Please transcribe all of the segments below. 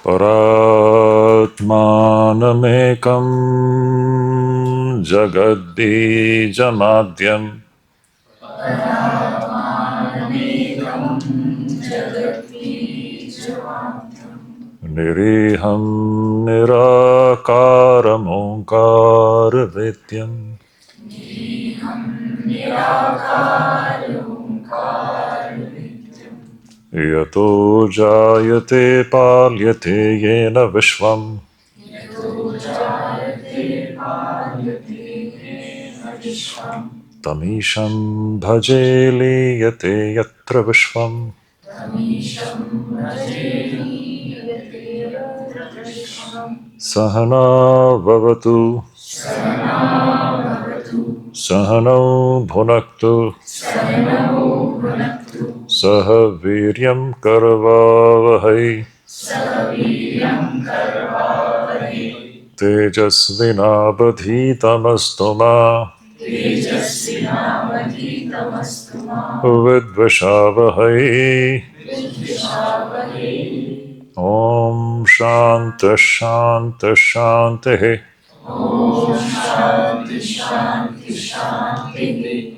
परात्मानमेकं जगद्बीजमाद्यं निरीहं निराकारमोङ्कारवेद्यं यतो जायते पाल्यते येन विश्वम् तमीशं भजे लीयते यत्र विश्वम् सहना भवतु सहनौ भुनक्तु सह वीर्यं करवावहै तेजस्विनावधीतमस्तु मा विद्विषावहै। ॐ शान्ति शान्ति शान्तिः।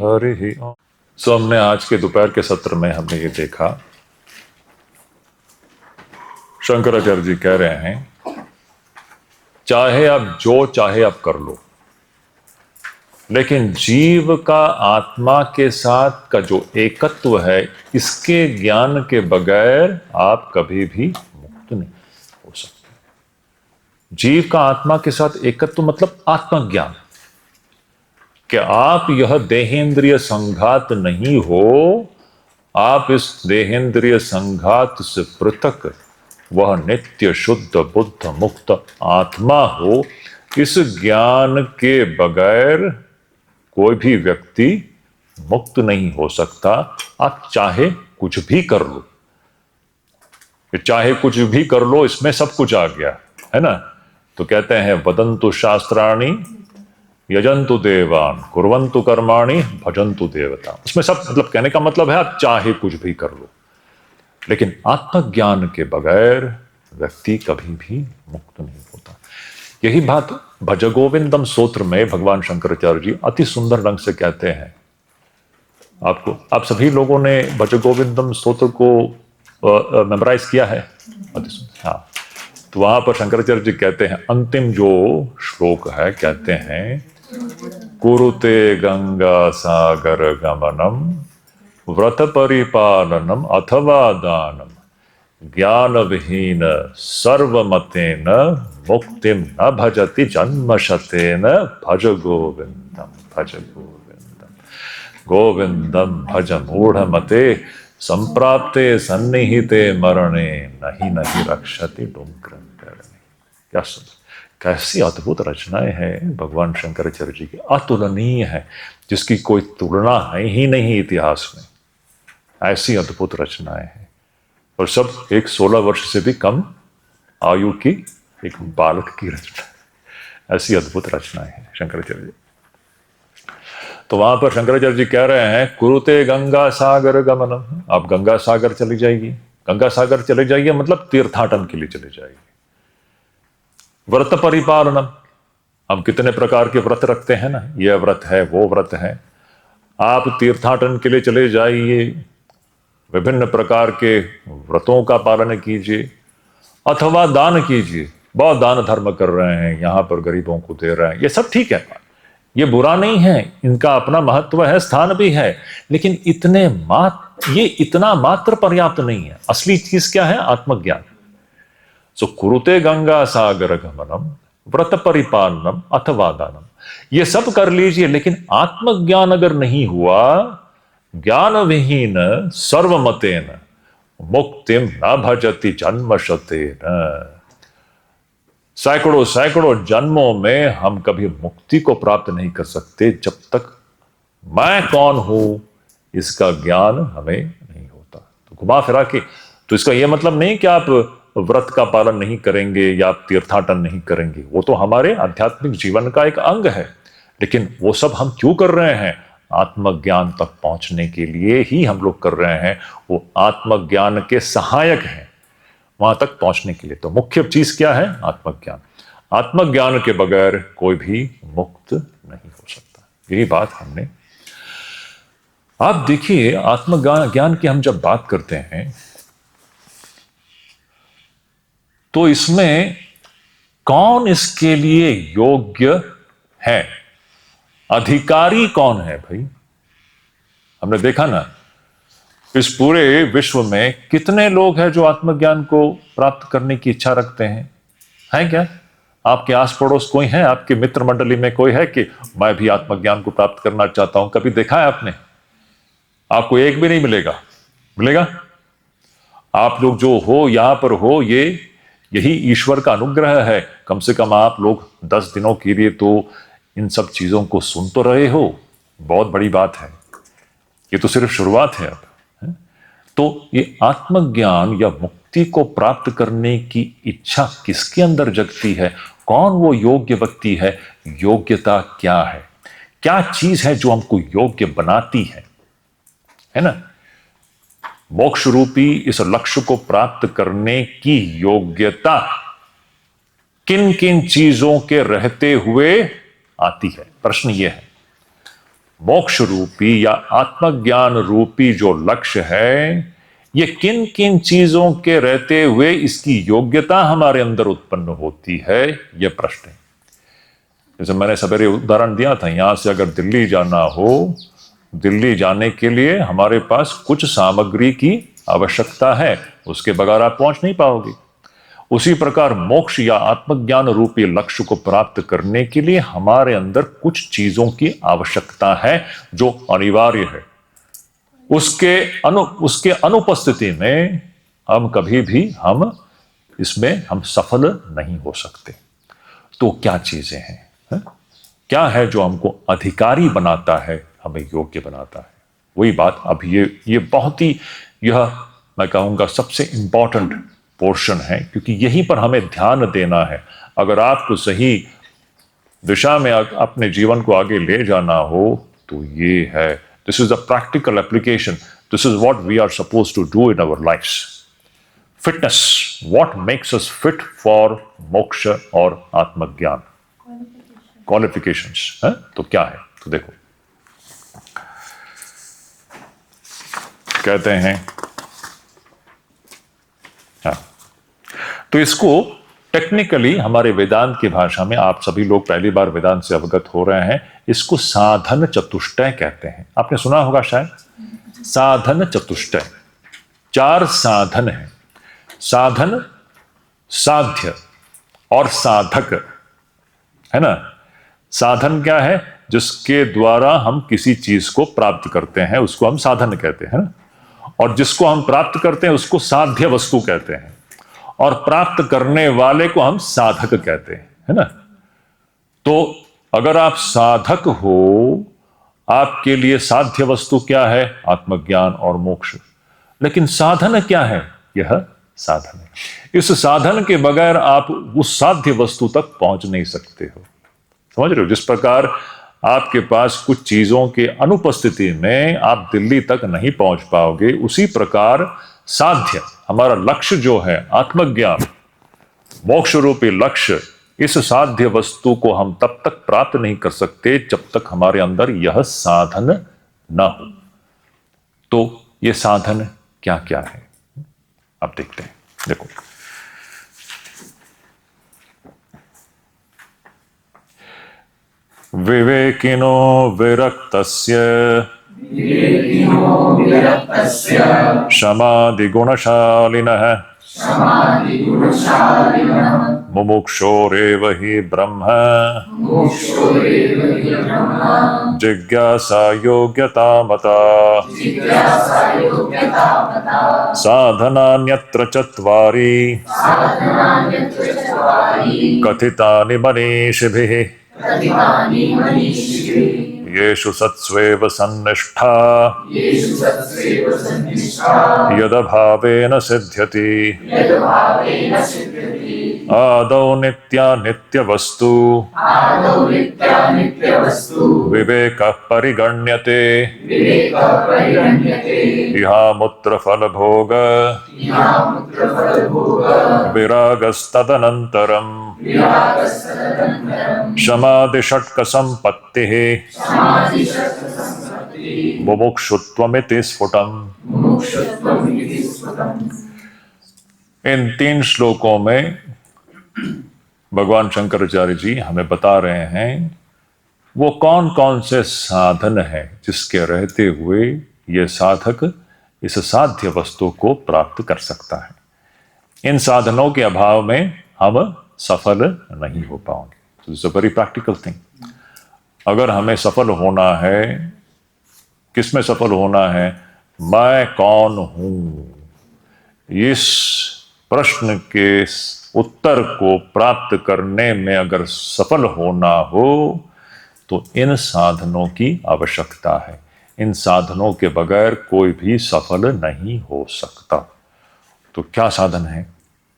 हरि ओम। सो हमने आज के दोपहर के सत्र में हमने ये देखा, शंकराचार्य जी कह रहे हैं चाहे आप जो चाहे आप कर लो, लेकिन जीव का आत्मा के साथ का जो एकत्व है, इसके ज्ञान के बगैर आप कभी भी मुक्त नहीं हो सकते। जीव का आत्मा के साथ एकत्व मतलब आत्मज्ञान, कि आप यह देहेंद्रिय संघात नहीं हो, आप इस देहेंद्रिय संघात से पृथक वह नित्य शुद्ध बुद्ध मुक्त आत्मा हो। इस ज्ञान के बगैर कोई भी व्यक्ति मुक्त नहीं हो सकता। आप चाहे कुछ भी कर लो, चाहे कुछ भी कर लो, इसमें सब कुछ आ गया है ना। तो कहते हैं वदन्तु शास्त्राणि यजन्तु देवान कुर्वन्तु कर्माणि भजन्तु देवता। इसमें सब मतलब कहने का मतलब है आप चाहे कुछ भी कर लो, लेकिन आत्मज्ञान के बगैर व्यक्ति कभी भी मुक्त नहीं होता। यही बात भज गोविंदम सूत्र में भगवान शंकराचार्य जी अति सुंदर ढंग से कहते हैं। आप सभी लोगों ने भज गोविंदम सूत्र को मेमोराइज किया है, अति सुंदर। हाँ, तो वहां पर शंकराचार्य जी कहते हैं, अंतिम जो श्लोक है, कहते हैं कुरुते गंगा सागर गमनम व्रत परिपालनम अथवा दानम ज्ञान विहीन सर्वमतेन मुक्तिम न भजति जन्मशतेन भज गोविंदम भज गोविंदम गोविंदम भज मूढ़मते संप्राप्ते सन्निहिते मरणे नहीं नहीं रक्षति डुंक्रम करणे। क्या सुंदर, कैसी अद्भुत रचनाएं हैं भगवान शंकराचार्य जी की, अतुलनीय है, जिसकी कोई तुलना है ही नहीं इतिहास में। ऐसी अद्भुत रचनाएं हैं, और सब एक 16 वर्ष से भी कम आयु की एक बालक की रचना। ऐसी अद्भुत रचनाएं हैं शंकराचार्य जी। तो वहां पर शंकराचार्य जी कह रहे हैं कुरुते गंगा सागर गमनम, आप गंगा सागर चली जाएगी। गंगा सागर चले जाइए मतलब तीर्थाटन के लिए चले जाइए। व्रत परिपालनम, हम कितने प्रकार के व्रत रखते हैं ना, यह व्रत है वो व्रत है। आप तीर्थाटन के लिए चले जाइए, विभिन्न प्रकार के व्रतों का पालन कीजिए, अथवा दान कीजिए। बहुत दान धर्म कर रहे हैं, यहां पर गरीबों को दे रहे हैं, ये सब ठीक है, ये बुरा नहीं है, इनका अपना महत्व है, स्थान भी है, लेकिन ये इतना मात्र पर्याप्त नहीं है। असली चीज क्या है? आत्मज्ञान। सो कुरुते गंगा सागर गमनम व्रत परिपालनम अथवा दानम, ये सब कर लीजिए, लेकिन आत्मज्ञान अगर नहीं हुआ, ज्ञान विहीन सर्वमतेन मुक्तिम न भजति जन्मशतेन, सैकड़ों सैकड़ों जन्मों में हम कभी मुक्ति को प्राप्त नहीं कर सकते जब तक मैं कौन हूं इसका ज्ञान हमें नहीं होता। तो घुमा फिरा के, तो इसका यह मतलब नहीं कि आप व्रत का पालन नहीं करेंगे या आप तीर्थाटन नहीं करेंगे, वो तो हमारे आध्यात्मिक जीवन का एक अंग है, लेकिन वो सब हम क्यों कर रहे हैं? आत्मज्ञान तक पहुंचने के लिए ही हम लोग कर रहे हैं। वो आत्मज्ञान के सहायक हैं, वहां तक पहुंचने के लिए। तो मुख्य चीज क्या है? आत्मज्ञान। आत्मज्ञान के बगैर कोई भी मुक्त नहीं हो सकता। यही बात हमने। आप देखिए, आत्मज्ञान ज्ञान की हम जब बात करते हैं तो इसमें कौन इसके लिए योग्य है? अधिकारी कौन है भाई? हमने देखा ना, इस पूरे विश्व में कितने लोग हैं जो आत्मज्ञान को प्राप्त करने की इच्छा रखते हैं? है क्या? आपके आस पड़ोस कोई है? आपके मित्र मंडली में कोई है कि मैं भी आत्मज्ञान को प्राप्त करना चाहता हूं? कभी देखा है आपने? आपको एक भी नहीं मिलेगा। मिलेगा? आप लोग जो हो, यहां पर हो, यही ईश्वर का अनुग्रह है। कम से कम आप लोग 10 दिनों के लिए तो इन सब चीजों को सुन तो रहे हो। बहुत बड़ी बात है। ये तो सिर्फ शुरुआत है अब। तो ये आत्मज्ञान या मुक्ति को प्राप्त करने की इच्छा किसके अंदर जगती है? कौन वो योग्य व्यक्ति है? योग्यता क्या है? क्या चीज है जो हमको योग्य बनाती है ना? मोक्ष रूपी इस लक्ष्य को प्राप्त करने की योग्यता किन किन चीजों के रहते हुए आती है? प्रश्न यह है। मोक्ष रूपी या आत्मज्ञान रूपी जो लक्ष्य है, ये किन किन चीजों के रहते हुए इसकी योग्यता हमारे अंदर उत्पन्न होती है? यह प्रश्न है। जैसे मैंने सवेरे उदाहरण दिया था, यहां से अगर दिल्ली जाना हो, दिल्ली जाने के लिए हमारे पास कुछ सामग्री की आवश्यकता है, उसके बगैर आप पहुंच नहीं पाओगे। उसी प्रकार मोक्ष या आत्मज्ञान रूपी लक्ष्य को प्राप्त करने के लिए हमारे अंदर कुछ चीजों की आवश्यकता है जो अनिवार्य है। उसके अनुपस्थिति में हम कभी भी इसमें सफल नहीं हो सकते। तो क्या चीजें हैं? क्या है जो हमको अधिकारी बनाता है, हमें योग्य बनाता है? वही बात। अब ये बहुत ही, यह मैं कहूंगा सबसे इंपॉर्टेंट पोर्शन है, क्योंकि यहीं पर हमें ध्यान देना है। अगर आपको सही दिशा में अपने जीवन को आगे ले जाना हो तो ये है, this is the practical application, this is what we are suppose to do in our lifes. Fitness, what makes us fit for moksha और आत्मज्ञान? क्वालिफिकेशंस है। तो क्या है? तो देखो, कहते हैं, हाँ, तो इसको टेक्निकली हमारे वेदांत की भाषा में, आप सभी लोग पहली बार वेदांत से अवगत हो रहे हैं, इसको साधन चतुष्टय कहते हैं। आपने सुना होगा शायद, साधन चतुष्टय। 4 साधन हैं। साधन, साध्य और साधक, है ना? साधन क्या है? जिसके द्वारा हम किसी चीज को प्राप्त करते हैं उसको हम साधन कहते हैं, और जिसको हम प्राप्त करते हैं उसको साध्य वस्तु कहते हैं, और प्राप्त करने वाले को हम साधक कहते हैं, है ना? तो अगर आप साधक हो, आपके लिए साध्य वस्तु क्या है? आत्मज्ञान और मोक्ष। लेकिन साधन क्या है? यह साधन है। इस साधन के बगैर आप उस साध्य वस्तु तक पहुंच नहीं सकते हो। समझ रहे हो? जिस प्रकार आपके पास कुछ चीजों के अनुपस्थिति में आप दिल्ली तक नहीं पहुंच पाओगे, उसी प्रकार साध्य, हमारा लक्ष्य जो है आत्मज्ञान, मोक्ष रूपी लक्ष्य, इस साध्य वस्तु को हम तब तक प्राप्त नहीं कर सकते जब तक हमारे अंदर यह साधन ना हो। तो ये साधन क्या क्या है अब देखते हैं। देखो, विवेकिनो विरक्तस्य शमादिगुणशालिनः मुमुक्षोरेव हि ब्रह्म जिज्ञासा योग्यता मता साधनान्यत्र चत्वारि कथितानि मनीषिभिः येषु सत्स्वेव सन्निष्ठा यदभावेन सिद्ध्यति आदौ नित्यानित्यवस्तु विवेकः परिगण्यते इहामुत्र फलभोग विरागस्तदनन्तरं समाधिषट्कसम्पत्तिः मुमुक्षुत्वमिति स्फुटम्। इन 3 श्लोकों में भगवान शंकराचार्य जी हमें बता रहे हैं वो कौन कौन से साधन हैं जिसके रहते हुए ये साधक इस साध्य वस्तु को प्राप्त कर सकता है। इन साधनों के अभाव में हम सफल नहीं हो पाएंगे। तो it's a very practical thing. अगर हमें सफल होना है, किस में सफल होना है? मैं कौन हूं, इस प्रश्न के उत्तर को प्राप्त करने में अगर सफल होना हो तो इन साधनों की आवश्यकता है। इन साधनों के बगैर कोई भी सफल नहीं हो सकता। तो क्या साधन है?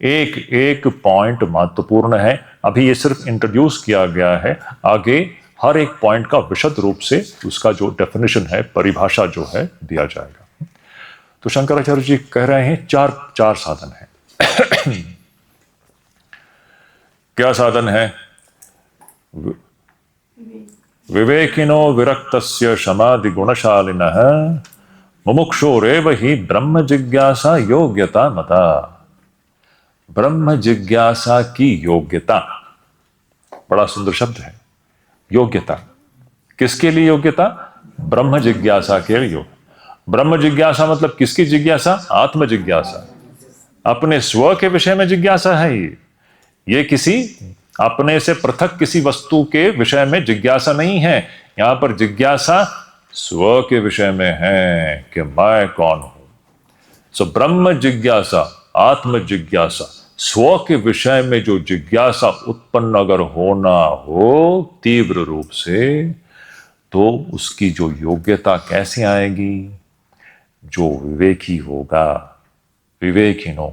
एक एक पॉइंट महत्वपूर्ण है। अभी ये सिर्फ इंट्रोड्यूस किया गया है, आगे हर एक पॉइंट का विशद रूप से उसका जो डेफिनेशन है, परिभाषा जो है, दिया जाएगा। तो शंकराचार्य जी कह रहे हैं चार साधन है। क्या साधन है? विवेकिनो विरक्तस्य समाधि गुणशालिनः मुमुक्षुरेव हि ब्रह्म जिज्ञासा योग्यता मता। ब्रह्म जिज्ञासा की योग्यता, बड़ा सुंदर शब्द है। योग्यता किसके लिए? योग्यता ब्रह्म जिज्ञासा के लिए। ब्रह्म जिज्ञासा मतलब किसकी जिज्ञासा? आत्म जिज्ञासा। अपने स्व के विषय में जिज्ञासा है। ये किसी अपने से पृथक किसी वस्तु के विषय में जिज्ञासा नहीं है। यहां पर जिज्ञासा स्व के विषय में है कि मैं कौन हूं। सो ब्रह्म जिज्ञासा, आत्म जिज्ञासा, स्व के विषय में जो जिज्ञासा उत्पन्न अगर होना हो तीव्र रूप से, तो उसकी जो योग्यता कैसे आएगी? जो विवेकी होगा, विवेकिनो,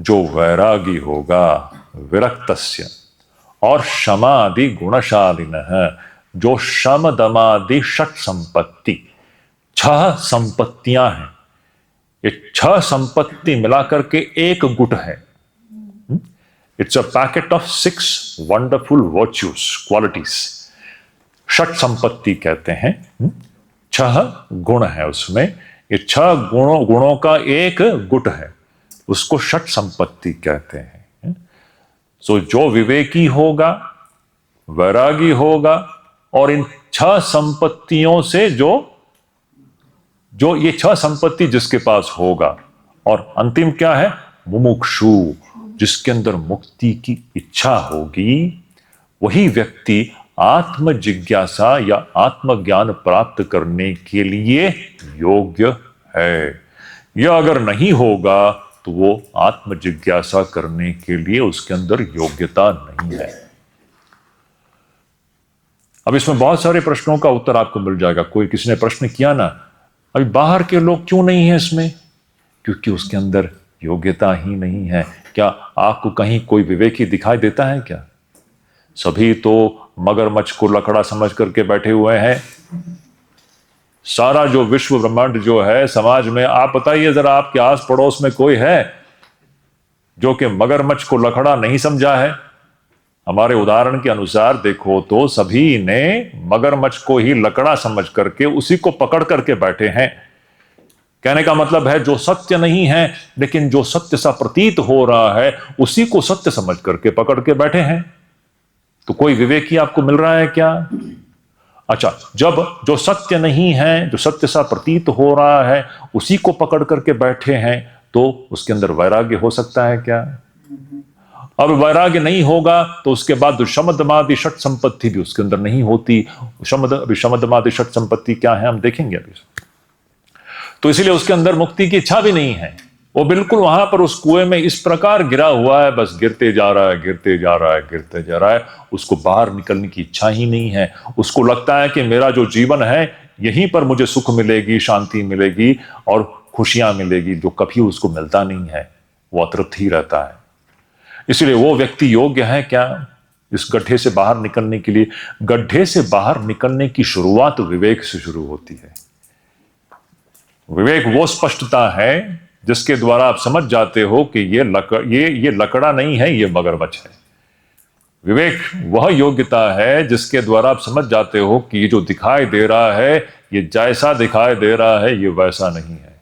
जो वैरागी होगा, विरक्तस्य, और शमादि गुणशालिनः, जो शम दमादि षट संपत्ति, 6 संपत्तियां हैं। ये 6 संपत्ति मिलाकर के एक गुट है। It's a packet of 6 wonderful virtues, qualities. षट संपत्ति कहते हैं। 6 गुण है उसमें। ये 6 गुणों का एक गुट है, उसको षट संपत्ति कहते हैं। सो जो विवेकी होगा, वैरागी होगा, और इन 6 संपत्तियों से जो ये 6 संपत्ति जिसके पास होगा, और अंतिम क्या है? मुमुक्षु, जिसके अंदर मुक्ति की इच्छा होगी, वही व्यक्ति आत्म जिज्ञासा या आत्मज्ञान प्राप्त करने के लिए योग्य है। यह अगर नहीं होगा तो वो आत्म जिज्ञासा करने के लिए उसके अंदर योग्यता नहीं है। अब इसमें बहुत सारे प्रश्नों का उत्तर आपको मिल जाएगा। कोई किसी ने प्रश्न किया ना, अभी बाहर के लोग क्यों नहीं है इसमें? क्योंकि उसके अंदर योग्यता ही नहीं है। क्या आपको कहीं कोई विवेकी दिखाई देता है क्या? सभी तो मगरमच्छ को लकड़ा समझ करके बैठे हुए हैं। सारा जो विश्व ब्रह्मांड जो है समाज में, आप बताइए जरा, आपके आस पड़ोस में कोई है जो कि मगरमच्छ को लकड़ा नहीं समझा है? हमारे उदाहरण के अनुसार देखो तो सभी ने मगरमच्छ को ही लकड़ा समझ करके उसी को पकड़ करके बैठे हैं। कहने का मतलब है जो सत्य नहीं है लेकिन जो सत्य सा प्रतीत हो रहा है उसी को सत्य समझ करके पकड़ के बैठे हैं। तो कोई विवेकी आपको मिल रहा है क्या? अच्छा, जब जो सत्य नहीं है, जो सत्य सा प्रतीत हो रहा है, उसी को पकड़ करके बैठे हैं, तो उसके अंदर वैराग्य हो सकता है क्या? अब वैराग्य नहीं होगा तो उसके बाद शमदमादि षट संपत्ति भी उसके अंदर नहीं होती। शमदमादि षट संपत्ति क्या है हम देखेंगे अभी। तो इसीलिए उसके अंदर मुक्ति की इच्छा भी नहीं है। वो बिल्कुल वहां पर उस कुएं में इस प्रकार गिरा हुआ है, बस गिरते जा रहा है, गिरते जा रहा है, गिरते जा रहा है। उसको बाहर निकलने की इच्छा ही नहीं है। उसको लगता है कि मेरा जो जीवन है यहीं पर मुझे सुख मिलेगी, शांति मिलेगी और खुशियां मिलेगी, जो कभी उसको मिलता नहीं है। वो अतृप्त ही रहता है। इसलिए वो व्यक्ति योग्य है क्या इस गड्ढे से बाहर निकलने के लिए? गड्ढे से बाहर निकलने की शुरुआत विवेक से शुरू होती है। विवेक वो स्पष्टता है जिसके द्वारा आप समझ जाते हो कि ये लकड़ा नहीं है, ये मगरमच्छ है। विवेक वह योग्यता है जिसके द्वारा आप समझ जाते हो कि ये जो दिखाई दे रहा है, ये जैसा दिखाई दे रहा है, ये वैसा नहीं है।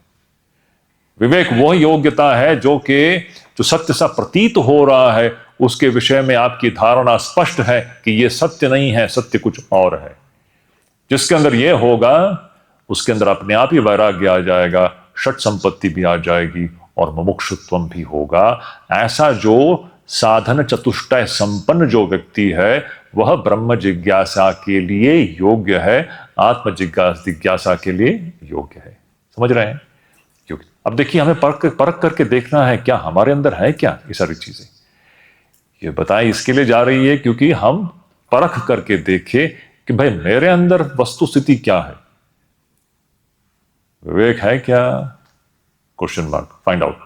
विवेक वह योग्यता है जो सत्य सा प्रतीत हो रहा है, उसके विषय में आपकी धारणा स्पष्ट है कि ये सत्य नहीं है, सत्य कुछ और है। जिसके अंदर ये होगा, उसके अंदर अपने आप ही वैराग्य आ जाएगा, षट संपत्ति भी आ जाएगी और मुमुक्षुत्वम भी होगा। ऐसा जो साधन चतुष्टय संपन्न जो व्यक्ति है, वह ब्रह्म जिज्ञासा के लिए योग्य है, आत्म जिज्ञासा के लिए योग्य है। समझ रहे हैं? क्योंकि अब देखिए, हमें परख करके देखना है क्या हमारे अंदर है क्या ये सारी चीजें। ये बताएं इसके लिए जा रही है क्योंकि हम परख करके देखें कि भाई मेरे अंदर वस्तु स्थिति क्या है, विवेक है क्या, क्वेश्चन मार्क, फाइंड आउट।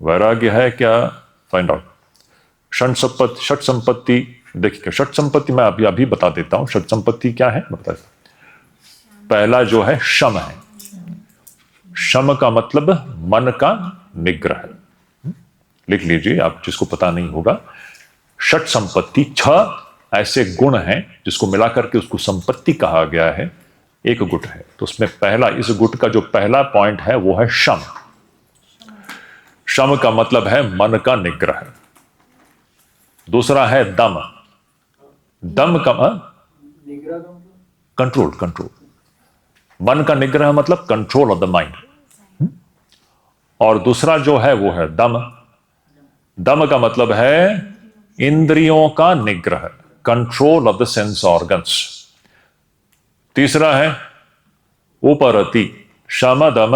वैराग्य है क्या, फाइंड आउट। षट संपत्ति, देखिए षट संपत्ति मैं अभी बता देता हूं। षट संपत्ति क्या है मैं बता देता हूं। पहला जो है शम है। शम का मतलब मन का निग्रह। लिख लीजिए आप, जिसको पता नहीं होगा। षट संपत्ति 6 ऐसे गुण हैं जिसको मिलाकर के उसको संपत्ति कहा गया है। एक गुट है, तो उसमें पहला, इस गुट का जो पहला पॉइंट है वो है शम। शम का मतलब है मन का निग्रह। दूसरा है दम। दम का कंट्रोल। मन का निग्रह मतलब कंट्रोल ऑफ द माइंड। और दूसरा जो है वो है दम। दम का मतलब है इंद्रियों का निग्रह, control of the sense organs. तीसरा है उपरति। शम दम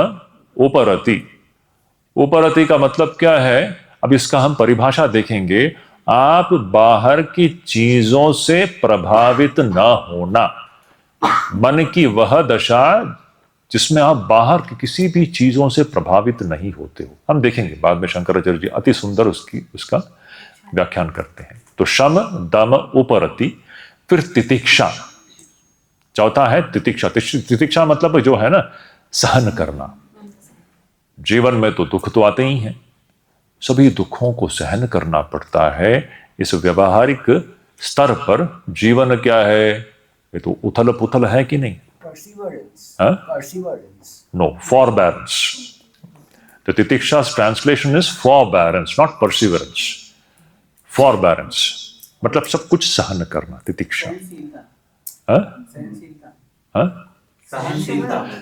उपरति। उपरति का मतलब क्या है, अब इसका हम परिभाषा देखेंगे। आप बाहर की चीजों से प्रभावित न होना, मन की वह दशा जिसमें आप बाहर की किसी भी चीजों से प्रभावित नहीं होते हो। हम देखेंगे बाद में, शंकराचार्य जी अति सुंदर उसका व्याख्यान करते हैं। तो शम दम उपरति। फिर तितिक्षा। चौथा है तितिक्षा। तितिक्षा मतलब जो है ना, सहन करना। जीवन में तो दुख तो आते ही हैं, सभी दुखों को सहन करना पड़ता है। इस व्यवहारिक स्तर पर जीवन क्या है, ये तो उथल पुथल है कि नहीं? No, forbearance. The Titikshas translation is forbearance, not perseverance. Forbearance मतलब सब कुछ सहन करना, तितिक्षा।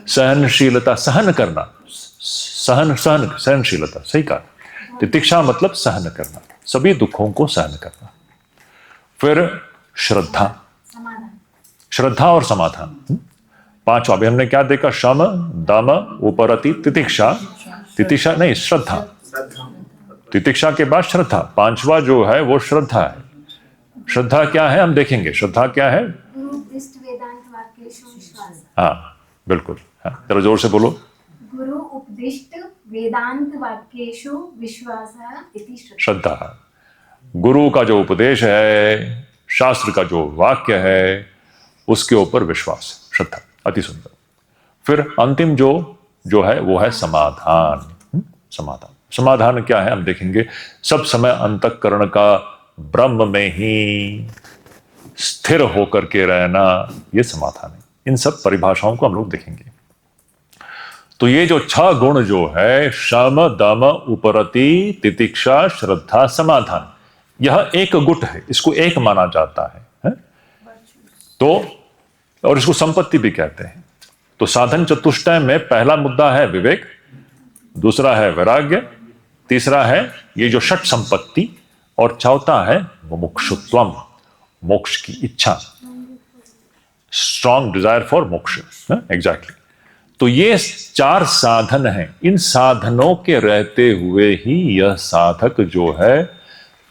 सहनशीलता, सहन करना, सहनशीलता, सही कहा। तितिक्षा मतलब सहन करना, सभी दुखों को सहन करना। फिर श्रद्धा और समाधान। पांचवा अभी हमने क्या देखा? शम दम उपरति तितिक्षा। तितिक्षा नहीं, श्रद्धा। तितिक्षा के बाद श्रद्धा। पांचवा जो है वो श्रद्धा है। श्रद्धा क्या है हम देखेंगे। श्रद्धा क्या है? हाँ बिल्कुल, हाँ, जरा जोर से बोलो। गुरु उपदिष्ट वेदांत वाक्येषु विश्वासः इति श्रद्धा। गुरु का जो उपदेश है, शास्त्र का जो वाक्य है, उसके ऊपर विश्वास, श्रद्धा। अति सुंदर। फिर अंतिम जो है वो है समाधान। समाधान क्या है हम देखेंगे। सब समय अंतःकरण का ब्रह्म में ही स्थिर होकर के रहना, ये समाधान है। इन सब परिभाषाओं को हम लोग देखेंगे। तो ये जो 6 गुण जो है, शम दम उपरति तितिक्षा श्रद्धा समाधान, यह एक गुट है, इसको एक माना जाता है? तो और इसको संपत्ति भी कहते हैं। तो साधन चतुष्टय में पहला मुद्दा है विवेक, दूसरा है वैराग्य, तीसरा है ये जो षट संपत्ति, और चौथा है मुमुक्षुत्वम, मोक्ष की इच्छा, स्ट्रॉन्ग डिजायर फॉर मोक्ष। एग्जैक्टली। तो ये 4 साधन हैं। इन साधनों के रहते हुए ही यह साधक जो है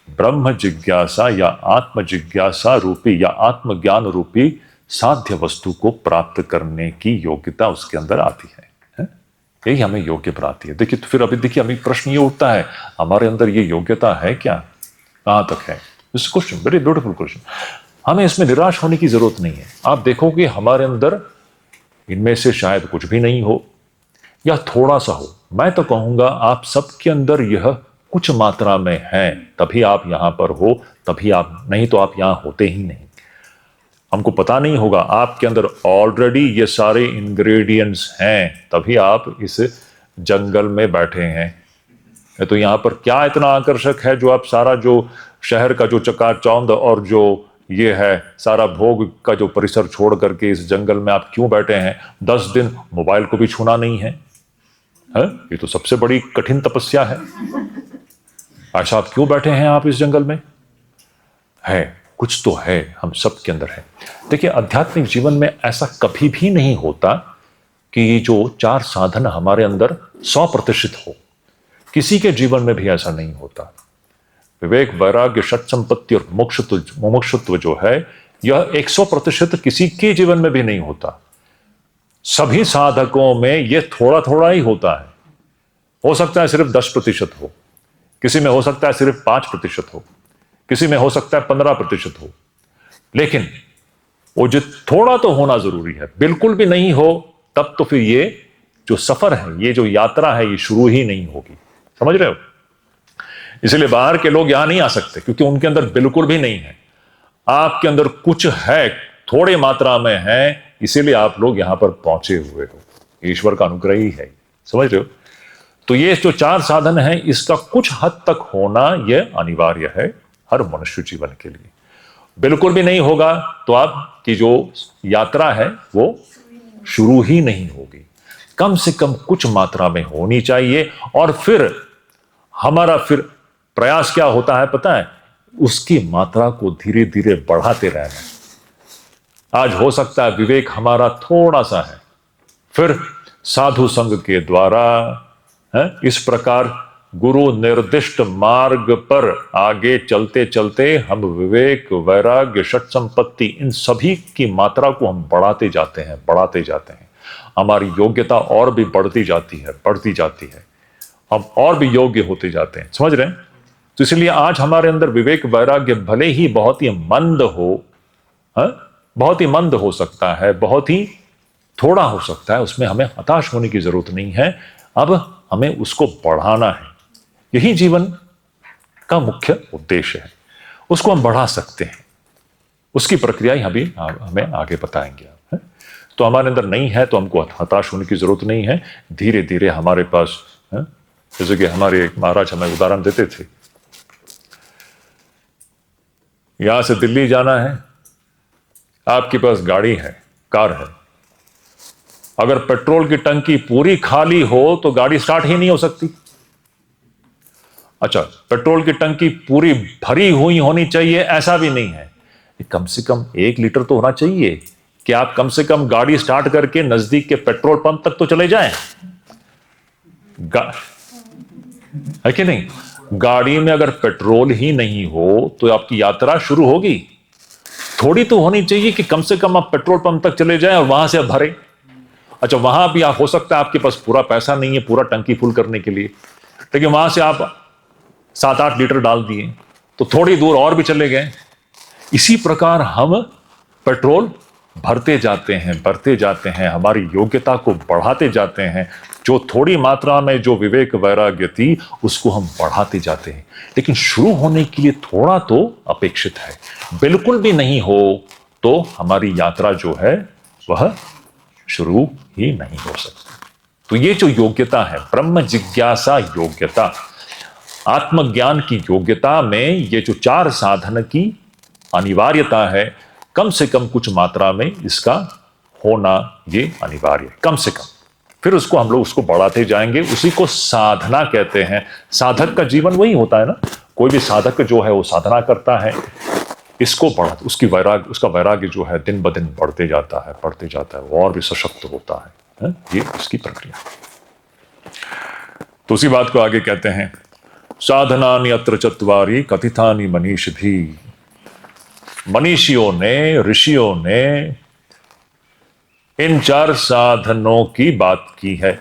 ब्रह्म जिज्ञासा या आत्म जिज्ञासा रूपी या आत्मज्ञान रूपी साध्य वस्तु को प्राप्त करने की योग्यता उसके अंदर आती है। यही हमें योग्य बनाती है। देखिए, तो फिर अभी देखिए, हमें प्रश्न ये उठता है, हमारे अंदर ये योग्यता है क्या, कहां तक है? This question, very beautiful question. हमें इसमें निराश होने की जरूरत नहीं है। आप देखोगे हमारे अंदर इनमें से शायद कुछ भी नहीं हो या थोड़ा सा हो, मैं तो कहूंगा आप सबके अंदर यह कुछ मात्रा में है, तभी आप यहां पर हो, तभी आप, नहीं तो आप यहां होते ही नहीं। हमको पता नहीं होगा, आपके अंदर ऑलरेडी ये सारे इंग्रेडिएंट्स हैं, तभी आप इस जंगल में बैठे हैं। तो यहां पर क्या इतना आकर्षक है जो आप सारा जो शहर का जो चकाचौंध और जो ये है सारा भोग का जो परिसर छोड़ करके इस जंगल में आप क्यों बैठे हैं? 10 दिन मोबाइल को भी छूना नहीं है, है? ये तो सबसे बड़ी कठिन तपस्या है। ऐसा आप क्यों बैठे हैं आप इस जंगल में? है कुछ तो है, हम सब के अंदर है। देखिए, आध्यात्मिक जीवन में ऐसा कभी भी नहीं होता कि ये जो 4 साधन हमारे अंदर 100% हो। किसी के जीवन में भी ऐसा नहीं होता। विवेक, वैराग्य, षट संपत्ति और मुमुक्षुत्व जो है, यह 100% किसी के जीवन में भी नहीं होता। सभी साधकों में यह थोड़ा थोड़ा ही होता है। हो सकता है सिर्फ 10% हो, किसी में हो सकता है सिर्फ 5% हो, किसी में हो सकता है 15% हो, लेकिन वो जो थोड़ा तो होना जरूरी है। बिल्कुल भी नहीं हो तब तो फिर ये जो सफर है, ये जो यात्रा है, ये शुरू ही नहीं होगी। समझ रहे हो? इसलिए बाहर के लोग यहां नहीं आ सकते, क्योंकि उनके अंदर बिल्कुल भी नहीं है। आपके अंदर कुछ है, थोड़े मात्रा में है, इसीलिए आप लोग यहां पर पहुंचे हुए हो। ईश्वर का अनुग्रह ही है। समझ रहे हो? तो ये जो 4 साधन है, इसका कुछ हद तक होना यह अनिवार्य है हर मनुष्य जीवन के लिए। बिल्कुल भी नहीं होगा तो आपकी जो यात्रा है वो शुरू ही नहीं होगी। कम से कम कुछ मात्रा में होनी चाहिए। और फिर हमारा फिर प्रयास क्या होता है पता है? उसकी मात्रा को धीरे धीरे बढ़ाते रहना। आज हो सकता है विवेक हमारा थोड़ा सा है, फिर साधु संग के द्वारा इस प्रकार गुरु निर्दिष्ट मार्ग पर आगे चलते चलते हम विवेक, वैराग्य, षट संपत्ति, इन सभी की मात्रा को हम बढ़ाते जाते हैं, बढ़ाते जाते हैं। हमारी योग्यता और भी बढ़ती जाती है, बढ़ती जाती है। हम और भी योग्य होते जाते हैं। समझ रहे हैं? तो इसलिए आज हमारे अंदर विवेक, वैराग्य भले ही बहुत ही मंद हो, बहुत ही मंद हो सकता है, बहुत ही थोड़ा हो सकता है, उसमें हमें हताश होने की जरूरत नहीं है। अब हमें उसको बढ़ाना है। यही जीवन का मुख्य उद्देश्य है। उसको हम बढ़ा सकते हैं, उसकी प्रक्रिया ही अभी हमें आगे बताएंगे आप। तो हमारे अंदर नहीं है तो हमको हताश होने की जरूरत नहीं है। धीरे धीरे हमारे पास, जैसे कि हमारे महाराज हमें उदाहरण देते थे, यहां से दिल्ली जाना है, आपके पास गाड़ी है, कार है, अगर पेट्रोल की टंकी पूरी खाली हो तो गाड़ी स्टार्ट ही नहीं हो सकती। अच्छा, पेट्रोल की टंकी पूरी भरी हुई होनी चाहिए ऐसा भी नहीं है, कम से कम 1 लीटर तो होना चाहिए कि आप कम से कम गाड़ी स्टार्ट करके नजदीक के पेट्रोल पंप तक तो चले जाएं। है कि नहीं? गाड़ी में अगर पेट्रोल ही नहीं हो तो आपकी यात्रा शुरू होगी? थोड़ी तो होनी चाहिए कि कम से कम आप पेट्रोल पंप तक चले जाएं और वहां से आप भरें। अच्छा, वहां भी आप, हो सकता है आपके पास पूरा पैसा नहीं है पूरा टंकी फुल करने के लिए, लेकिन वहां से आप 7-8 लीटर डाल दिए तो थोड़ी दूर और भी चले गए। इसी प्रकार हम पेट्रोल भरते जाते हैं, बढ़ते जाते हैं, हमारी योग्यता को बढ़ाते जाते हैं। जो थोड़ी मात्रा में जो विवेक, वैराग्य थी उसको हम बढ़ाते जाते हैं, लेकिन शुरू होने के लिए थोड़ा तो अपेक्षित है। बिल्कुल भी नहीं हो तो हमारी यात्रा जो है वह शुरू ही नहीं हो सकती। तो ये जो योग्यता है, ब्रह्म जिज्ञासा योग्यता, आत्मज्ञान की योग्यता में ये जो 4 साधन की अनिवार्यता है, कम से कम कुछ मात्रा में इसका होना ये अनिवार्य है, कम से कम। फिर उसको हम लोग उसको बढ़ाते जाएंगे, उसी को साधना कहते हैं। साधक का जीवन वही होता है ना। कोई भी साधक जो है वो साधना करता है, इसको बढ़ा, उसका वैराग्य जो है दिन ब दिन बढ़ते जाता है, बढ़ते जाता है, वो और भी सशक्त होता है। ये उसकी प्रक्रिया। तो उसी बात को आगे कहते हैं, साधनानि अत्र चत्वारि कथितानि मनीषिभिः। मनीषियों ने, ऋषियों ने इन 4 साधनों की बात की है।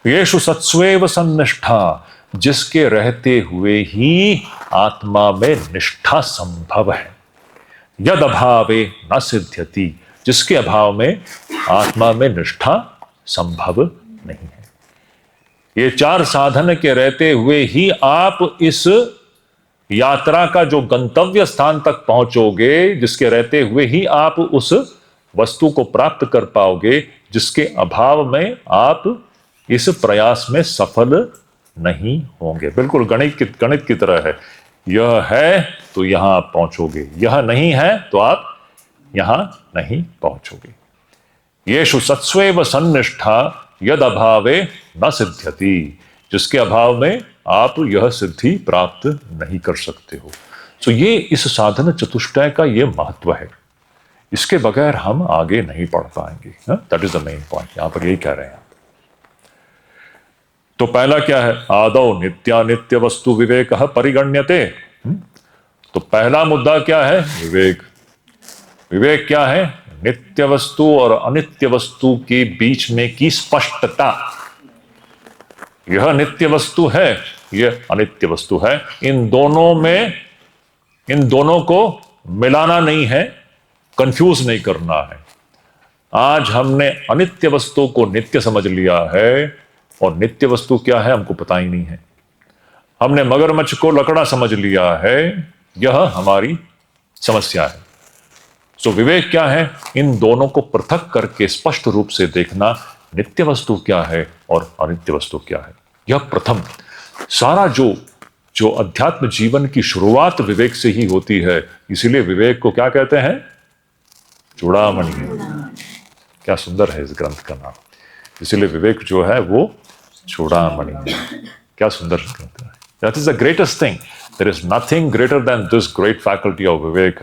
येषु सत्स्वेव सन्निष्ठा, जिसके रहते हुए ही आत्मा में निष्ठा संभव है। यद अभावे न सिद्ध्यति, जिसके अभाव में आत्मा में निष्ठा संभव नहीं है। ये 4 साधन के रहते हुए ही आप इस यात्रा का जो गंतव्य स्थान तक पहुंचोगे, जिसके रहते हुए ही आप उस वस्तु को प्राप्त कर पाओगे, जिसके अभाव में आप इस प्रयास में सफल नहीं होंगे। बिल्कुल गणित की तरह है। यह है तो यहां आप पहुंचोगे, यह नहीं है तो आप यहां नहीं पहुंचोगे। येषु सत्स्वेव सन्निष्ठा यद अभावे न सिद्ध्यति, जिसके अभाव में आप यह सिद्धि प्राप्त नहीं कर सकते हो। तो ये इस साधन चतुष्टय का ये महत्व है। इसके बगैर हम आगे नहीं बढ़ पाएंगे। That is the main point, यहां पर यही कह रहे हैं। तो पहला क्या है? आदौ नित्यानित्य वस्तु विवेक परिगण्यते। तो पहला मुद्दा क्या है? विवेक। विवेक क्या है? नित्य वस्तु और अनित्य वस्तु के बीच में की स्पष्टता। यह नित्य वस्तु है, यह अनित्य वस्तु है। इन दोनों को मिलाना नहीं है, कंफ्यूज नहीं करना है। आज हमने अनित्य वस्तु को नित्य समझ लिया है, और नित्य वस्तु क्या है हमको पता ही नहीं है। हमने मगरमच्छ को लकड़ा समझ लिया है, यह हमारी समस्या है। सो विवेक क्या है? इन दोनों को पृथक करके स्पष्ट रूप से देखना, नित्य वस्तु क्या है और अनित्य वस्तु क्या है। यह प्रथम। सारा जो अध्यात्म जीवन की शुरुआत विवेक से ही होती है। इसीलिए विवेक को क्या कहते हैं? चूड़ामणि। क्या सुंदर है इस ग्रंथ का नाम। इसीलिए विवेक जो है वो चूड़ामणि है। क्या सुंदर ग्रंथ है। That is the greatest thing. There is nothing greater than this great faculty of viveka,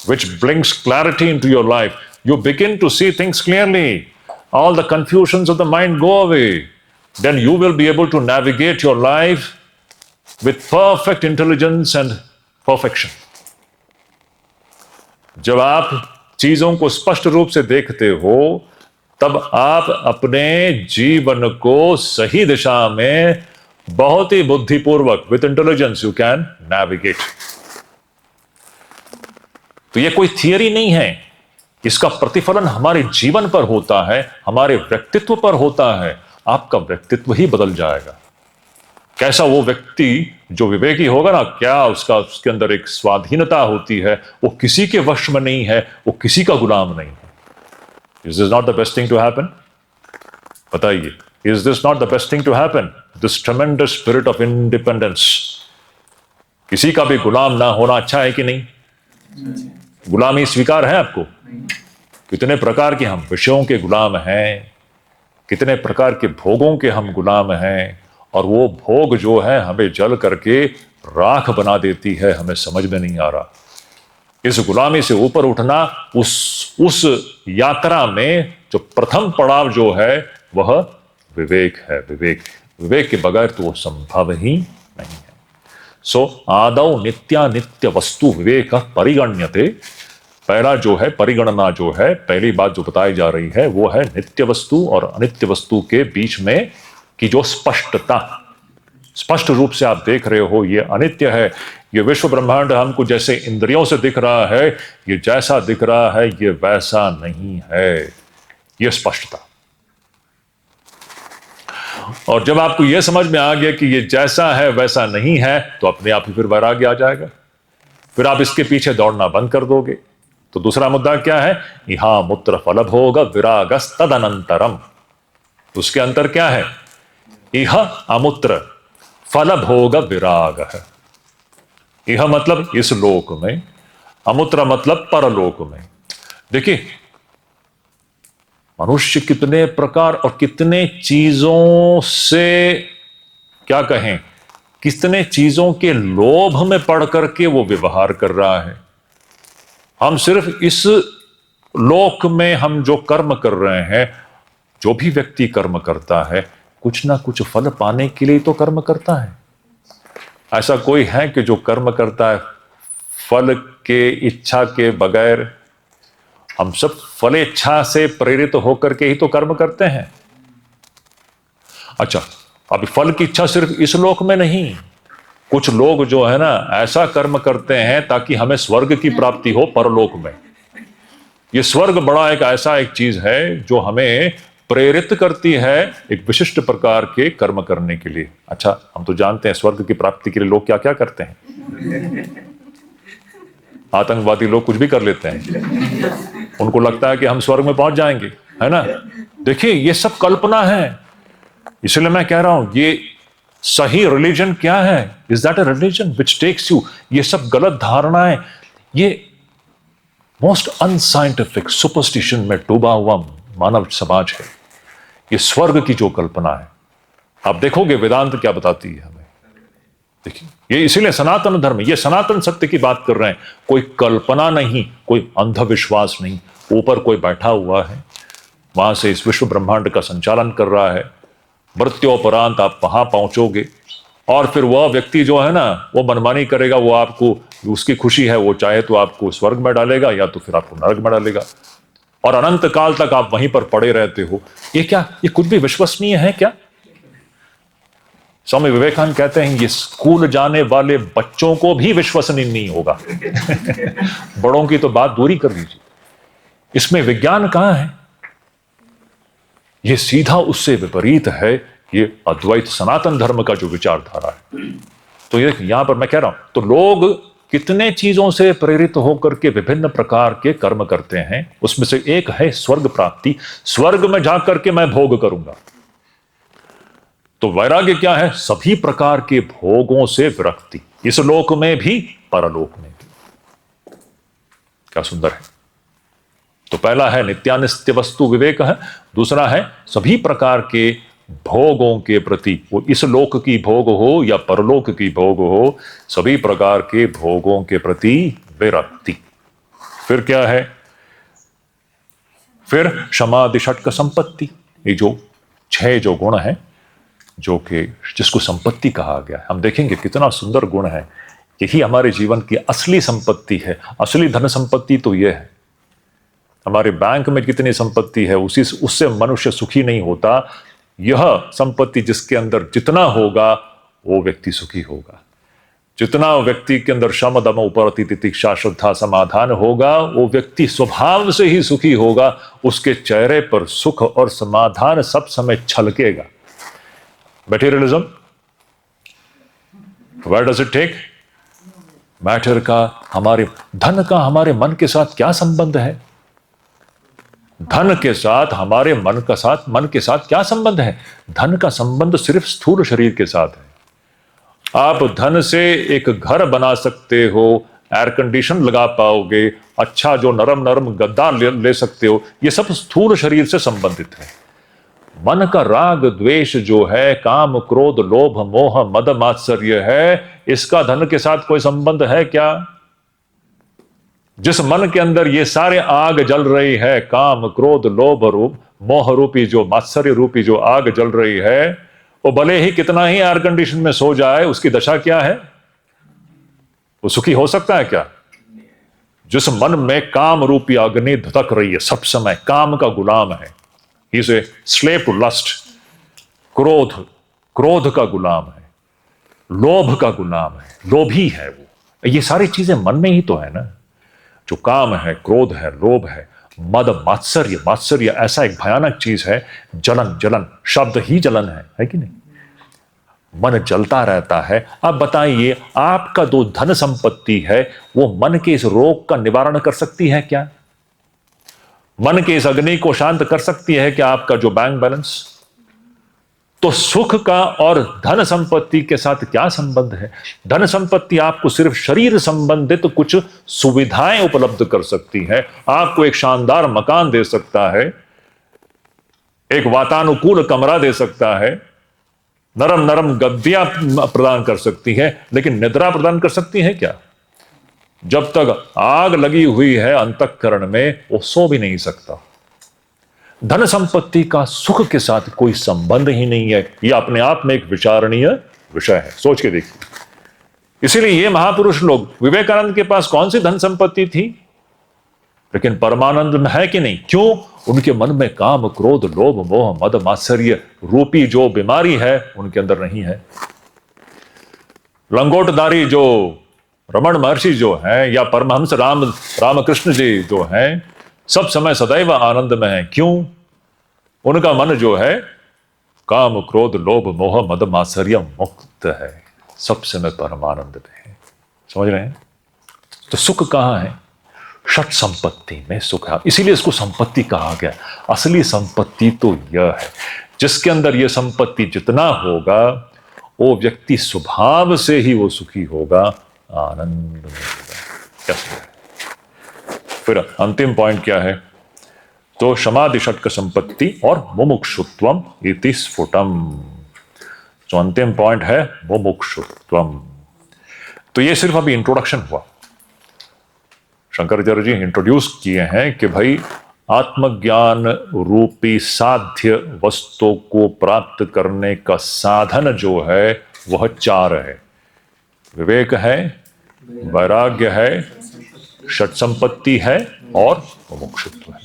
which brings clarity into your life. You begin to see things clearly. All the confusions of the mind go away. Then you will be able to navigate your life with perfect intelligence and perfection. जब आप चीजों को स्पष्ट रूप से देखते हो, तब आप अपने जीवन को सही दिशा में बहुत ही बुद्धिपूर्वक, with intelligence, you can navigate. तो ये कोई थियरी नहीं है, इसका प्रतिफलन हमारे जीवन पर होता है, हमारे व्यक्तित्व पर होता है। आपका व्यक्तित्व ही बदल जाएगा। कैसा वो व्यक्ति जो विवेकी होगा ना, क्या उसके अंदर एक स्वाधीनता होती है। वो किसी के वश में नहीं है, वो किसी का गुलाम नहीं है। Is this not the best thing to happen? बताइए, is this not the best thing to happen? This tremendous spirit of independence. किसी का भी गुलाम ना होना अच्छा है कि नहीं? गुलामी स्वीकार है आपको? कितने प्रकार के हम विषयों के गुलाम हैं, कितने प्रकार के भोगों के हम गुलाम हैं, और वो भोग जो है हमें जल करके राख बना देती है, हमें समझ में नहीं आ रहा। इस गुलामी से ऊपर उठना, उस यात्रा में जो प्रथम पड़ाव जो है वह विवेक है। विवेक के बगैर तो वो संभव ही नहीं है। सो आदौ नित्यानित्य वस्तु विवेक परिगण्यते। पहला जो है परिगणना, जो है पहली बात जो बताई जा रही है वो है नित्य वस्तु और अनित्य वस्तु के बीच में की जो स्पष्टता। स्पष्ट रूप से आप देख रहे हो ये अनित्य है। ये विश्व ब्रह्मांड हमको जैसे इंद्रियों से दिख रहा है, ये जैसा दिख रहा है ये वैसा नहीं है। ये स्पष्टता। और जब आपको यह समझ में आ गया कि ये जैसा है वैसा नहीं है, तो अपने आप ही फिर वैराग्य आ जाएगा। फिर आप इसके पीछे दौड़ना बंद कर दोगे। तो दूसरा मुद्दा क्या है? इहा मूत्र फल भोग विरागस तदनंतरम। उसके अंतर क्या है? इह अमूत्र फल भोग विराग है। यह मतलब इस लोक में, अमूत्र मतलब परलोक में। देखिए, मनुष्य कितने प्रकार और कितने चीजों से, क्या कहें, कितने चीजों के लोभ में पड़ करके वो व्यवहार कर रहा है। हम सिर्फ इस लोक में हम जो कर्म कर रहे हैं, जो भी व्यक्ति कर्म करता है कुछ ना कुछ फल पाने के लिए तो कर्म करता है। ऐसा कोई है कि जो कर्म करता है फल के इच्छा के बगैर? हम सब फलेच्छा से प्रेरित होकर के ही तो कर्म करते हैं। अच्छा, अब फल की इच्छा सिर्फ इस लोक में नहीं, कुछ लोग जो है ना ऐसा कर्म करते हैं ताकि हमें स्वर्ग की प्राप्ति हो परलोक में। ये स्वर्ग बड़ा एक ऐसा एक चीज है जो हमें प्रेरित करती है एक विशिष्ट प्रकार के कर्म करने के लिए। अच्छा, हम तो जानते हैं स्वर्ग की प्राप्ति के लिए लोग क्या क्या करते हैं। आतंकवादी लोग कुछ भी कर लेते हैं, उनको लगता है कि हम स्वर्ग में पहुंच जाएंगे, है ना। देखिए, ये सब कल्पना है। इसलिए मैं कह रहा हूं, ये सही रिलीजन क्या है? Is that a religion which takes you? ये सब गलत धारणाएं, ये मोस्ट अनसाइंटिफिक सुपरस्टिशन में डूबा हुआ मानव समाज है। ये स्वर्ग की जो कल्पना है, आप देखोगे वेदांत क्या बताती है हमें। देखिए, ये इसीलिए सनातन धर्म, ये सनातन सत्य की बात कर रहे हैं। कोई कल्पना नहीं, कोई अंधविश्वास नहीं। ऊपर कोई बैठा हुआ है, वहां से इस विश्व ब्रह्मांड का संचालन कर रहा है। मृत्योपरांत आप वहां पहुंचोगे और फिर वह व्यक्ति जो है ना, वो मनमानी करेगा। वो आपको, उसकी खुशी है, वो चाहे तो आपको स्वर्ग में डालेगा या तो फिर आपको नरक में डालेगा, और अनंत काल तक आप वहीं पर पड़े रहते हो। ये क्या, ये कुछ भी विश्वसनीय है क्या? स्वामी विवेकानंद कहते हैं, ये स्कूल जाने वाले बच्चों को भी विश्वसनीय नहीं होगा। बड़ों की तो बात दूरी कर लीजिए, इसमें विज्ञान कहां है? ये सीधा उससे विपरीत है, ये अद्वैत सनातन धर्म का जो विचारधारा है। तो ये यहां पर मैं कह रहा हूं, तो लोग कितने चीजों से प्रेरित होकर के विभिन्न प्रकार के कर्म करते हैं। उसमें से एक है स्वर्ग प्राप्ति। स्वर्ग में जाकर के मैं भोग करूंगा। तो वैराग्य क्या है? सभी प्रकार के भोगों से विरक्ति, इस लोक में भी परलोक में भी। क्या सुंदर है। तो पहला है नित्यानित्य वस्तु विवेक है, दूसरा है सभी प्रकार के भोगों के प्रति, वो इस लोक की भोग हो या परलोक की भोग हो, सभी प्रकार के भोगों के प्रति विरक्ति। फिर क्या है? फिर क्षमादि षट्क संपत्ति। ये जो 6 जो गुण है, जो कि जिसको संपत्ति कहा गया है, हम देखेंगे कितना सुंदर गुण है। यही हमारे जीवन की असली संपत्ति है। असली धन संपत्ति तो यह है। हमारे बैंक में कितनी संपत्ति है, उससे मनुष्य सुखी नहीं होता। यह संपत्ति जिसके अंदर जितना होगा वो व्यक्ति सुखी होगा। जितना व्यक्ति के अंदर शम दम उपरति तितिक्षा श्रद्धा समाधान होगा, वो व्यक्ति स्वभाव से ही सुखी होगा। उसके चेहरे पर सुख और समाधान सब समय छलकेगा। Materialism, where does it take? Matter का, हमारे धन का हमारे मन के साथ क्या संबंध है? धन के साथ हमारे मन के साथ क्या संबंध है? धन का संबंध सिर्फ स्थूल शरीर के साथ है। आप धन से एक घर बना सकते हो, एयर कंडीशन लगा पाओगे, अच्छा जो नरम नरम गद्दा ले सकते हो, ये सब स्थूल शरीर से संबंधित है। मन का राग द्वेष जो है, काम क्रोध लोभ मोह मद मात्सर्य है, इसका धन के साथ कोई संबंध है क्या? जिस मन के अंदर ये सारे आग जल रही है, काम क्रोध लोभ रूप मोह रूपी जो मात्सर्य रूपी जो आग जल रही है, वो भले ही कितना ही एयर कंडीशन में सो जाए, उसकी दशा क्या है? वो सुखी हो सकता है क्या? जिस मन में काम रूपी अग्नि धधक रही है, सब समय काम का गुलाम है, He is a slave to lust, क्रोध का गुलाम है, लोभ का गुलाम है, लोभी है वो। ये सारी चीजें मन में ही तो है ना। जो काम है, क्रोध है, लोभ है, मद मात्सर्य ऐसा एक भयानक चीज है। जलन शब्द ही जलन है कि नहीं? मन जलता रहता है। अब बताइए, आपका जो धन संपत्ति है वो मन के इस रोग का निवारण कर सकती है क्या? मन के इस अग्नि को शांत कर सकती है क्या आपका जो बैंक बैलेंस? तो सुख का और धन संपत्ति के साथ क्या संबंध है? धन संपत्ति आपको सिर्फ शरीर संबंधित कुछ सुविधाएं उपलब्ध कर सकती है। आपको एक शानदार मकान दे सकता है, एक वातानुकूल कमरा दे सकता है, नरम नरम गद्दियां प्रदान कर सकती है, लेकिन निद्रा प्रदान कर सकती है क्या? जब तक आग लगी हुई है अंतःकरण में, वो सो भी नहीं सकता। धन संपत्ति का सुख के साथ कोई संबंध ही नहीं है। यह अपने आप में एक विचारणीय विषय है, सोच के देखिए। इसीलिए ये महापुरुष लोग, विवेकानंद के पास कौन सी धन संपत्ति थी, लेकिन परमानंद में है कि नहीं? क्यों? उनके मन में काम क्रोध लोभ मोह मद मात्सर्य रूपी जो बीमारी है उनके अंदर नहीं है। लंगोटधारी जो रमण महर्षि जो है, या परमहंस रामकृष्ण जी जो हैं, सब समय सदैव आनंद में है। क्यों? उनका मन जो है काम क्रोध लोभ मोह मद मात्सर्य मुक्त है, सबसे में परमानंद में है। समझ रहे हैं? तो सुख कहां है? षट संपत्ति में सुख है, इसीलिए इसको संपत्ति कहा गया। असली संपत्ति तो यह है, जिसके अंदर यह संपत्ति जितना होगा वो व्यक्ति स्वभाव से ही वो सुखी होगा, आनंद में होगा। कैसे? फिर अंतिम पॉइंट क्या है? तो समाधि षटक संपत्ति और मुमुक्षुत्वम इति स्फुटम। जो अंतिम पॉइंट है मुमुक्षुत्वम। तो ये सिर्फ अभी इंट्रोडक्शन हुआ। शंकराचार्य जी इंट्रोड्यूस किए हैं कि भाई आत्मज्ञान रूपी साध्य वस्तु को प्राप्त करने का साधन जो है वह चार है। विवेक है, वैराग्य है, षट संपत्ति है और मुमुक्षुत्व है।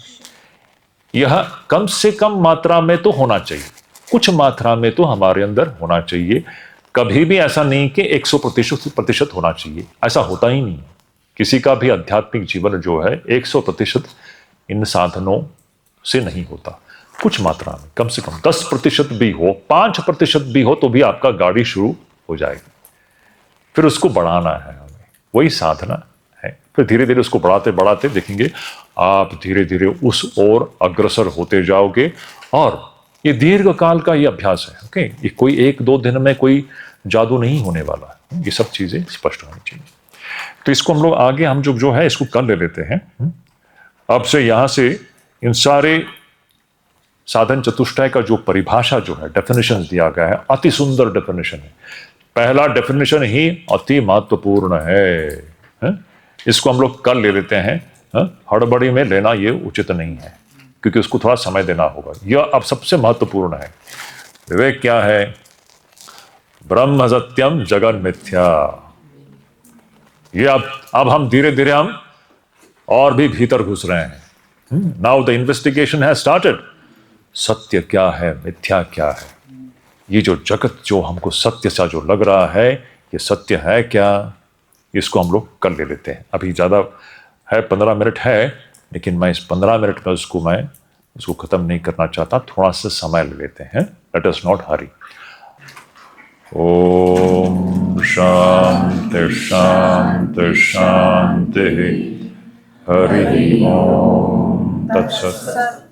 यह कम से कम मात्रा में तो होना चाहिए, कुछ मात्रा में तो हमारे अंदर होना चाहिए। कभी भी ऐसा नहीं कि 100% होना चाहिए, ऐसा होता ही नहीं। किसी का भी आध्यात्मिक जीवन जो है 100% इन साधनों से नहीं होता। कुछ मात्रा में, कम से कम 10% भी हो, 5% भी हो तो भी आपका गाड़ी शुरू हो जाएगी। फिर उसको बढ़ाना है हमें, वही साधना है। फिर धीरे धीरे उसको बढ़ाते बढ़ाते देखेंगे आप धीरे धीरे उस ओर अग्रसर होते जाओगे। और ये दीर्घ काल का ये अभ्यास है। ओके, ये कोई 1-2 दिन में कोई जादू नहीं होने वाला है। ये सब चीजें स्पष्ट होनी चाहिए। तो इसको हम लोग आगे हम जो है इसको कर ले लेते हैं। अब से यहां से इन सारे साधन चतुष्टय का जो परिभाषा जो है, डेफिनेशन दिया गया है, अति सुंदर डेफिनेशन है। पहला डेफिनेशन ही अति महत्वपूर्ण है। इसको हम लोग कल ले लेते हैं। हड़बड़ी में लेना ये उचित नहीं है, क्योंकि उसको थोड़ा समय देना होगा। यह अब सबसे महत्वपूर्ण है। विवेक क्या है? ब्रह्म सत्यम जगन मिथ्या। ये अब हम धीरे धीरे हम और भी भीतर घुस रहे हैं। Now the investigation has started. सत्य क्या है, मिथ्या क्या है? ये जो जगत जो हमको सत्य सा जो लग रहा है, ये सत्य है क्या? इसको हम लोग कर ले लेते हैं। अभी ज़्यादा है, 15 मिनट है, लेकिन मैं इस 15 मिनट में उसको ख़त्म नहीं करना चाहता। थोड़ा सा समय ले लेते हैं। Let us not hurry. ओम शांति शांति शांति। हरि ओम तत्सत।